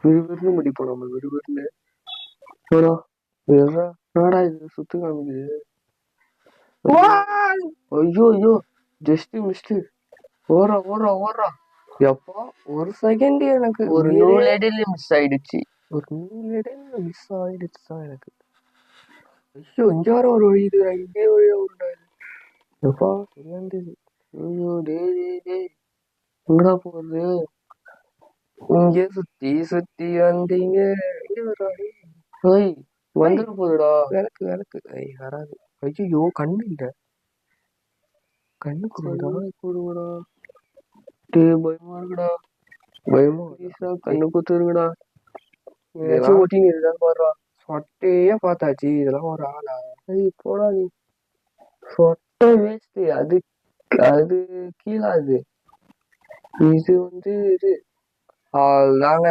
விறுவிறுன்னு முடிப்போம் நம்ம விறுவிறுன்னு. போடா. என்னடா இது சுத்து காமிக்குது. ஐயோ ஐயோ, ஜஸ்ட் மிஸ்டு. ஓடுறா ஓடுறா ஓடுறா. எப்பா ஒரு செகண்ட் எனக்கு ஒரு நூல் இடையில மிஸ் ஆயிடுச்சு. ஒரு நூல் இடையில மிஸ் ஆயிடுச்சா எனக்கு. ஐயோ இங்க வர ஒரு வழி இருக்குடா, இங்கே வழியா உண்டாது. எப்பா சரியாந்தது. ஐயோ டேய் எங்கடா போகுது. இங்கே சுத்தி சுத்தி வந்தீங்க. வந்துட போகுதுடா. விளக்கு வராது. ஐயோ கண்ணு இல்ல. கண்ணு கொடுங்கடா. டே பயமா இருக்குடா. பயமா கண்ணு குத்துருங்கடா. ஏதாச்சும் ஓட்டின்னு இதுதான் பாடுறா. சொட்டையே பார்த்தாச்சு, இதெல்லாம் ஒரு ஆளா. போடா நீ. சொட்டை வேஸ்ட். அது அது கீழே. அது இது இது அதுதாங்க